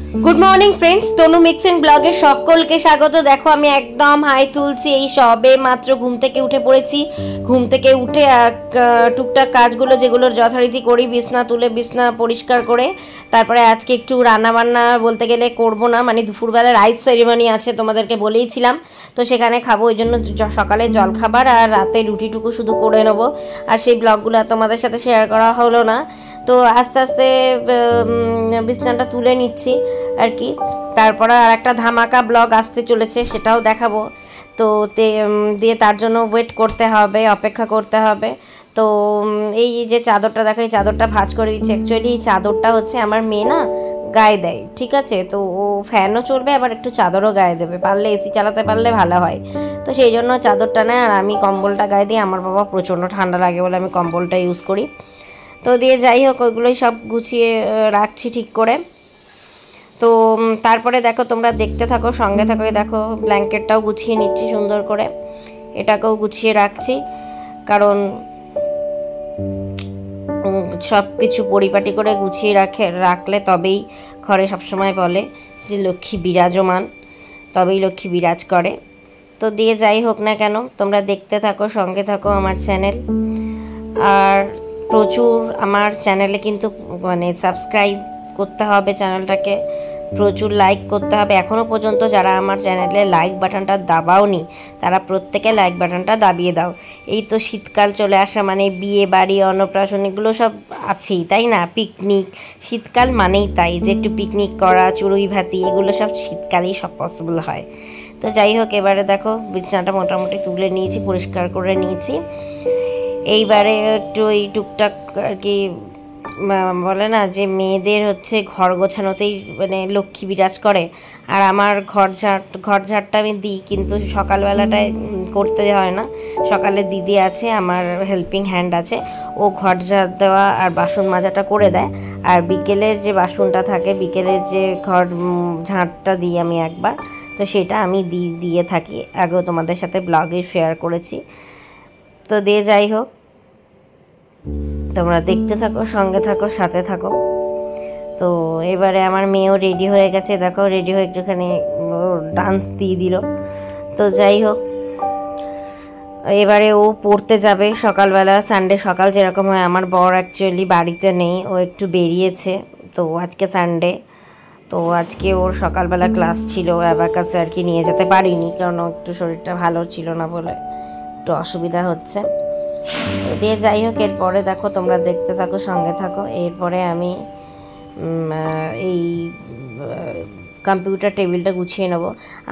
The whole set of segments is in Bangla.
Good morning friends, Tanu mix and ব্লগে সকলকে স্বাগত। দেখো আমি একদম হাই তুলছি, এই সবে মাত্র ঘুম থেকে উঠে পড়েছি। ঘুম থেকে উঠে টুকটাক কাজগুলো যেগুলো যথারীতি করি, বিছনা তুলে বিছনা পরিষ্কার করে তারপরে আজকে একটু রান্নাবান্না বলতে গেলে করব না, মানে দুপুরবেলা রাইস সেরিমনি আছে, তোমাদেরকে বলেইছিলাম। তো সেখানে খাবো, ওই জন্য সকালে জলখাবার আর রাতে রুটিটুকু শুধু করে নেবো। আর সেই ব্লগগুলো তোমাদের সাথে শেয়ার করা হলো না। তো আস্তে আস্তে বিছনাটা তুলে নিচ্ছি আর কি। তারপরে আর একটা ধামাকা ব্লগ আসতে চলেছে, সেটাও দেখাবো। তো দিয়ে তার জন্য ওয়েট করতে হবে, অপেক্ষা করতে হবে। তো এই যে চাদরটা দেখো, এই চাদরটা ভাঁজ করে দিচ্ছে। অ্যাকচুয়ালি এই চাদরটা হচ্ছে আমার মেয়ে না গায়ে দেয়, ঠিক আছে। তো ও ফ্যানও চলবে, আবার একটু চাদরও গায়ে দেবে, পারলে এসি চালাতে পারলে ভালো হয়। তো সেই জন্য চাদরটা নেয়, আর আমি কম্বলটা গায়ে দিই। আমার বাবা প্রচণ্ড ঠান্ডা লাগে বলে আমি কম্বলটা ইউজ করি। তো দিয়ে যাই হোক, ওইগুলোই সব গুছিয়ে রাখছি ঠিক করে। তো তারপরে দেখো, তোমরা দেখতে থাকো, সঙ্গে থাকো। দেখো ব্ল্যাঙ্কেটটাও গুছিয়ে নিচ্ছি সুন্দর করে, এটাকেও গুছিয়ে রাখছি, কারণ সব কিছু পরিপাটি করে গুছিয়ে রাখলে তবেই ঘরে সবসময় বলে যে লক্ষ্মী বিরাজমান, তবেই লক্ষ্মী বিরাজ করে। তো দিয়ে যাই হোক না কেন, তোমরা দেখতে থাকো, সঙ্গে থাকো আমার চ্যানেল। আর প্রচুর আমার চ্যানেলে কিন্তু মানে সাবস্ক্রাইব করতে হবে, চ্যানেলটাকে প্রচুর লাইক করতে হবে। এখনও পর্যন্ত যারা আমার চ্যানেলে লাইক বাটনটা দাবাওনি, তারা প্রত্যেকে লাইক বাটনটা দাবিয়ে দাও। এই তো শীতকাল চলে আসা, মানে বিয়ে বাড়ি, অন্নপ্রাশন, এগুলো সব আছেই, তাই না? পিকনিক, শীতকাল মানেই তাই যে একটু পিকনিক করা, চড়ুই ভাতি, এগুলো সব শীতকালেই সব পসিবল হয়। তো যাই হোক, এবারে দেখো বিছানাটা মোটামুটি তুলে নিয়েছি, পরিষ্কার করে নিয়েছি। এইবারে একটু এই টুকটাক আর কি, বলে না যে মেয়েদের হচ্ছে ঘর গোছানোতেই মানে লক্ষ্মী বিরাজ করে। আর আমার ঘর ঝাড়টা আমি দিই, কিন্তু সকালবেলাটায় করতে হয় না। সকালে দিদি আছে, আমার হেল্পিং হ্যান্ড আছে, ও ঘর ঝাড় দেওয়া আর বাসন মাজাটা করে দেয়। আর বিকেলের যে বাসনটা থাকে, বিকেলের যে ঘর ঝাড়টা দিই আমি একবার, তো সেটা আমি দিয়ে থাকি, আগেও তোমাদের সাথে ব্লগে শেয়ার করেছি। তো দিয়ে যাই হোক, তোমরা দেখতে থাকো, সঙ্গে থাকো, সাথে থাকো। তো এবারে আমার মেয়েও রেডি হয়ে গেছে, দেখো রেডি হয়ে একটুখানি ডান্স দিয়ে দিল। তো যাই হোক, এবারে ও পড়তে যাবে সকালবেলা, সানডে সকাল যেরকম হয়। আমার বর অ্যাকচুয়ালি বাড়িতে নেই, ও একটু বেরিয়েছে, তো আজকে সানডে। তো আজকে ওর সকালবেলা ক্লাস ছিল অ্যাবাকাসে, আর কি নিয়ে যেতে পারিনি, কারণ একটু শরীরটা ভালো ছিল না বলে একটু অসুবিধা হচ্ছে। তো দিয়ে যাই হোক, এরপরে দেখো তোমরা দেখতে থাকো, সঙ্গে থাকো। এরপরে আমি এই কম্পিউটার টেবিলটা গুছিয়ে নেব।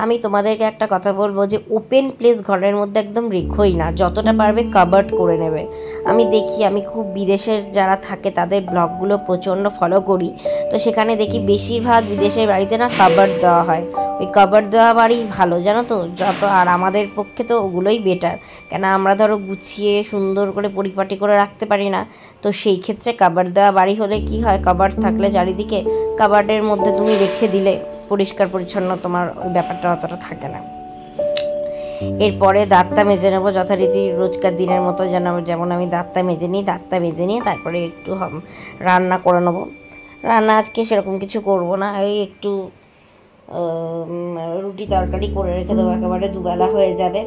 আমি তোমাদেরকে একটা কথা বলবো যে ওপেন প্লেস ঘরের মধ্যে একদম রেখোই না, যতটা পারবে কাভার্ড করে নেবে। আমি দেখি, আমি খুব বিদেশের যারা থাকে তাদের ব্লগগুলো প্রচণ্ড ফলো করি, তো সেখানে দেখি বেশিরভাগ বিদেশের বাড়িতে না কাভার্ড দেওয়া হয়। ওই কাভার্ড দেওয়া বাড়ি ভালো, জানো তো, যত। আর আমাদের পক্ষে তো ওগুলোই বেটার, কেন আমরা ধরো গুছিয়ে সুন্দর করে পরিপাটি করে রাখতে পারি না। তো সেই ক্ষেত্রে কাভার্ড দেওয়া বাড়ি হলে কি হয়, কাভার্ড থাকলে চারিদিকে, কাভার্ডের মধ্যে তুমি রেখে দিলে পরিষ্কার পরিচ্ছন্ন, তোমার ওই ব্যাপারটা অতটা থাকে না। এরপরে দাঁতটা মেজে নেবো যথারীতি, রোজকার দিনের মতো যেমন আমি দাঁতটা মেজে নিই। দাঁতটা মেজে নিয়ে তারপরে একটু রান্না করে নেবো। রান্না আজকে সেরকম কিছু করব না, ওই একটু রুটি তরকারি করে রেখে দেবো, একেবারে দুবেলা হয়ে যাবে।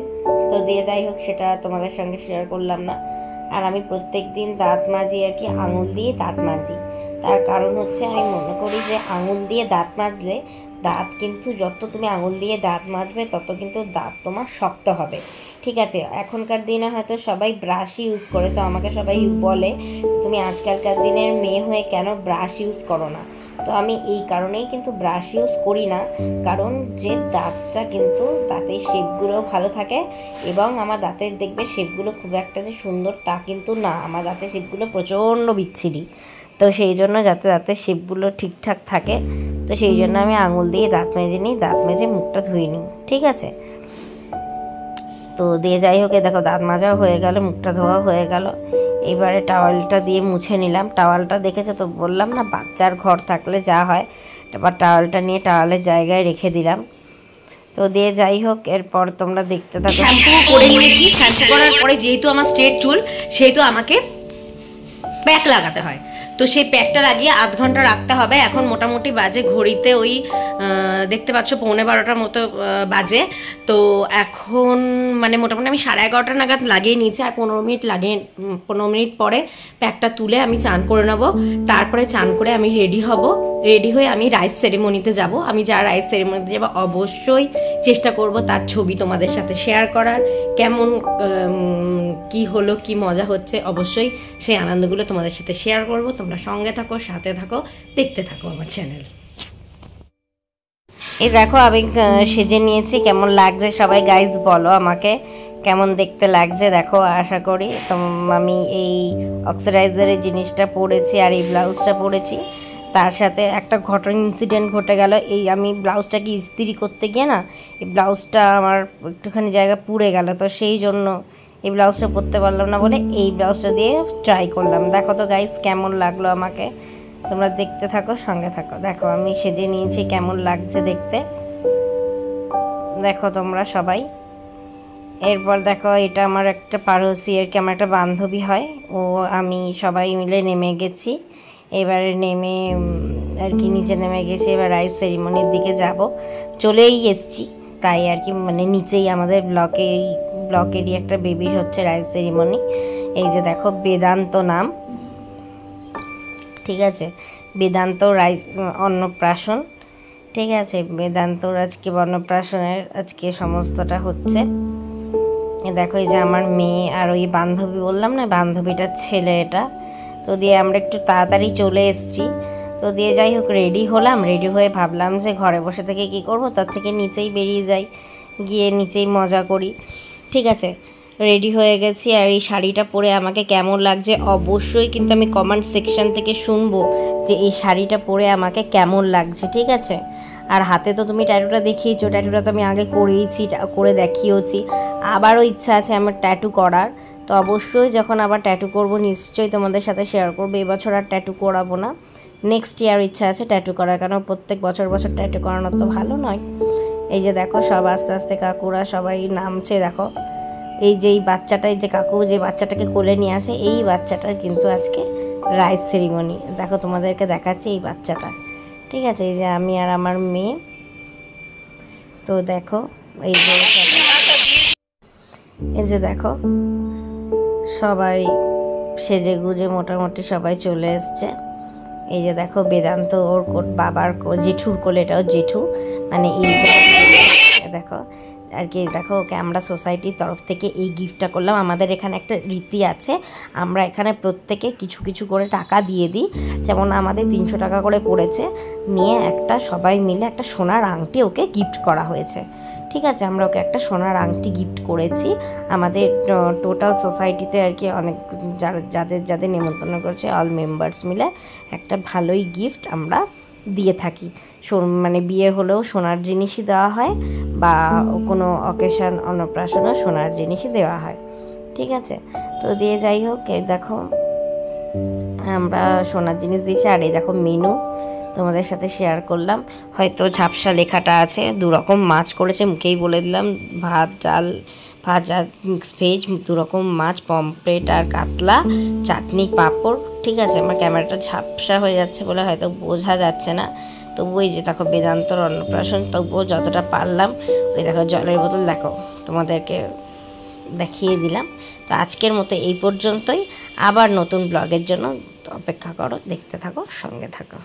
তো দিয়ে যাই হোক, সেটা তোমাদের সঙ্গে শেয়ার করলাম না। আর আমি প্রত্যেক দিন দাঁত মাজি আর কি, আঙুল দিয়ে দাঁত মাজি। তার কারণ হচ্ছে, আমি মনে করি যে আঙুল দিয়ে দাঁত মাজলে দাঁত কিন্তু, যত তুমি আঙুল দিয়ে দাঁত মাজবে তত কিন্তু দাঁত তোমার শক্ত হবে, ঠিক আছে। এখনকার দিনে হয়তো সবাই ব্রাশ ইউজ করে, তো আমাকে সবাই বলে তুমি আজকালকার দিনের মেয়ে হয়ে কেন ব্রাশ ইউজ করো না। তো আমি এই কারণেই কিন্তু ব্রাশ ইউজ করি না, কারণ যে দাঁতটা কিন্তু দাঁতের শেপগুলো ভালো থাকে, এবং আমার দাঁতের দেখবে শেপগুলো খুব একটা যে সুন্দর তা কিন্তু না, আমার দাঁতের শেপগুলো প্রচণ্ড বিচ্ছিরি। তো সেই জন্য যাতে দাঁতের শেপগুলো ঠিকঠাক থাকে, তো সেই জন্য আমি আঙুল দিয়ে দাঁত মেজে নিই, দাঁত মেজে মুখটা ধুয়ে নিই, ঠিক আছে। তো দিয়ে যাই হোক, দেখো দাঁত মাজাও হয়ে গেল, মুখটা ধোয়া হয়ে গেল। এবারে টাওয়ালটা দিয়ে মুছে নিলাম। টাওয়ালটা দেখেছো তো, বললাম না বাচ্চার ঘর থাকলে যা হয়। এবার টাওয়ালটা নিয়ে টাওয়ালের জায়গায় রেখে দিলাম। তো দিয়ে যাই হোক, এরপর তোমরা দেখতে থাকো। শ্যাম্পু করে নিয়েছি। শ্যাম্পু করার পরে যেহেতু আমার স্ট্রেট চুল, সেহেতু আমাকে প্যাক লাগাতে হয়। তো সেই প্যাকটা লাগিয়ে আধ ঘন্টা রাখতে হবে। এখন মোটামুটি বাজে ঘড়িতে ওই দেখতে পাচ্ছ 11:15 মতো বাজে। তো এখন মানে মোটামুটি আমি 11:30 নাগাদ লাগিয়ে নিয়েছি, আর 15 মিনিট পরে প্যাকটা তুলে আমি চান করে নেবো। তারপরে চান করে আমি রেডি হব। রেডি হয়ে আমি রাইস সেরেমনিতে যাব। আমি যা রাইস সেরেমনিতে যাব অবশ্যই চেষ্টা করব তার ছবি তোমাদের সাথে শেয়ার করার, কেমন কি হলো, কি মজা হচ্ছে, অবশ্যই সেই আনন্দগুলো তোমাদের সাথে শেয়ার করব। তোমরা সঙ্গে থাকো, সাথে থাকো, দেখতে থাকো আমার চ্যানেল। এই দেখো আমি সেজে নিয়েছি, কেমন লাগছে সবাই গাইজ বলো আমাকে কেমন দেখতে লাগছে। দেখো আশা করি আমি এই অক্সিডাইজারের জিনিসটা পরেছি আর এই ব্লাউজটা পরেছি। তার সাথে একটা ইনসিডেন্ট ঘটে গেল। এই আমি ব্লাউজটাকে ইস্ত্রি করতে গিয়ে না, এই ব্লাউজটা আমার একটুখানি জায়গা পুড়ে গেল। তো সেই জন্য এই ব্লাউজটা পরতে পারলাম না বলে এই ব্লাউজটা দিয়ে ট্রাই করলাম। দেখো তো গাইজ কেমন লাগলো আমাকে, তোমরা দেখতে থাকো, সঙ্গে থাকো। দেখো আমি সেজে নিয়েছি, কেমন লাগছে দেখতে দেখো তোমরা সবাই। এরপর দেখো এটা আমার একটা পাড়োসি আর কি, আমার একটা বান্ধবী হয়, ও আমি সবাই মিলে নেমে গেছি। এবারে নেমে আর কি নিচে নেমে গেছি। এবার রাইস সেরিমনির দিকে যাব, চলেই এসছি তাই আর কি, মানে নিচেই আমাদের ব্লকেরই একটা বেবির হচ্ছে রাইস সেরিমনি। এই যে দেখো বেদান্ত নাম, ঠিক আছে, বেদান্ত অন্নপ্রাশন, ঠিক আছে, বেদান্তর আজকে অন্নপ্রাশনের আজকে সমস্তটা হচ্ছে। দেখো এই যে আমার মেয়ে আর ওই বান্ধবী বললাম না, বান্ধবীটার ছেলে এটা। তো দিয়ে আমরা একটু তাড়াতাড়ি চলে এসেছি। তো দিয়ে যাই হোক রেডি হলাম, রেডি হয়ে ভাবলাম যে ঘরে বসে থেকে কি করব, তার থেকে নিচেই বেরিয়ে যাই, গিয়ে নিচেই মজা করি। ঠিক আছে, রেডি হয়ে গেছি। আর এই শাড়িটা পরে আমাকে কেমন লাগছে অবশ্যই কিন্তু আমি কমেন্ট সেকশন থেকে শুনবো যে এই শাড়িটা পরে আমাকে কেমন লাগছে, ঠিক আছে। আর হাতে তো তুমি ট্যাটুটা দেখিয়েছো, ট্যাটুটা তো আমি আগে করেইছি, করে দেখিয়েওছি। আবারও ইচ্ছা আছে আমার ট্যাটু করার। তো অবশ্যই যখন আবার ট্যাটু করব নিশ্চয়ই তোমাদের সাথে শেয়ার করবো। এবছর আর ট্যাটু করাবো না, নেক্সট ইয়ার ইচ্ছা আছে ট্যাটু করার, কারণ প্রত্যেক বছর ট্যাটু করানো তো ভালো নয়। এই যে দেখো সব আস্তে আস্তে কাকুরা সবাই নামছে। দেখো এই যে এই বাচ্চাটা, এই যে কাকু যে বাচ্চাটাকে কোলে নিয়ে আসে, এই বাচ্চাটার কিন্তু আজকে রাইস সেরিমনি। দেখো তোমাদেরকে দেখাচ্ছে এই বাচ্চাটা, ঠিক আছে। এই যে আমি আর আমার মেয়ে। তো দেখো এই যে দেখো সবাই সেজে গুজে মোটামুটি সবাই চলে এসছে। এই যে দেখো বেদান্ত ওর বাবার জেঠুর কোলে, এটাও জেঠু, মানে এই দেখো আর কি। দেখো ওকে আমরা সোসাইটির তরফ থেকে এই গিফটটা করলাম। আমাদের এখানে একটা রীতি আছে, আমরা এখানে প্রত্যেকে কিছু কিছু করে টাকা দিয়ে দিই। যেমন আমাদের 300 টাকা করে পড়েছে, নিয়ে একটা সবাই মিলে একটা সোনার আংটি ওকে গিফট করা হয়েছে, ঠিক আছে। আমরা ওকে একটা সোনার আংটি গিফট করেছি। আমাদের টোটাল সোসাইটিতে আর কি অনেক যাদের নিমন্ত্রণ করেছে অল মেম্বার্স মিলে একটা ভালোই গিফট আমরা দিয়ে থাকি। মানে বিয়ে হলেও সোনার জিনিসই দেওয়া হয়, বা কোনো অকেশন অন্নপ্রাশনও সোনার জিনিসই দেওয়া হয়, ঠিক আছে। তো দিয়ে যাই হোক এই দেখো আমরা সোনার জিনিস দিয়েছি। আর এই দেখো মেনু তোমাদের সাথে শেয়ার করলাম, হয়তো ঝাপসা লেখাটা আছে। 2 রকম মাছ করেছে, মুখেই বলে দিলাম, ভাত ডাল ভাজা মিক্স ভেজ, 2 রকম মাছ, পমফ্রেট আর কাতলা, চাটনি পাঁপড়, ঠিক আছে। আমার ক্যামেরাটা ঝাপসা হয়ে যাচ্ছে বলে হয়তো বোঝা যাচ্ছে না। তবুও এই যে দেখো বেদান্তর অন্নপ্রাশন, তবুও যতটা পারলাম। ওই দেখো জলের বোতল, দেখো তোমাদেরকে দেখিয়ে দিলাম। তো আজকের মতো এই পর্যন্তই, আবার নতুন ব্লগের জন্য অপেক্ষা করো, দেখতে থাকো, সঙ্গে থাকো।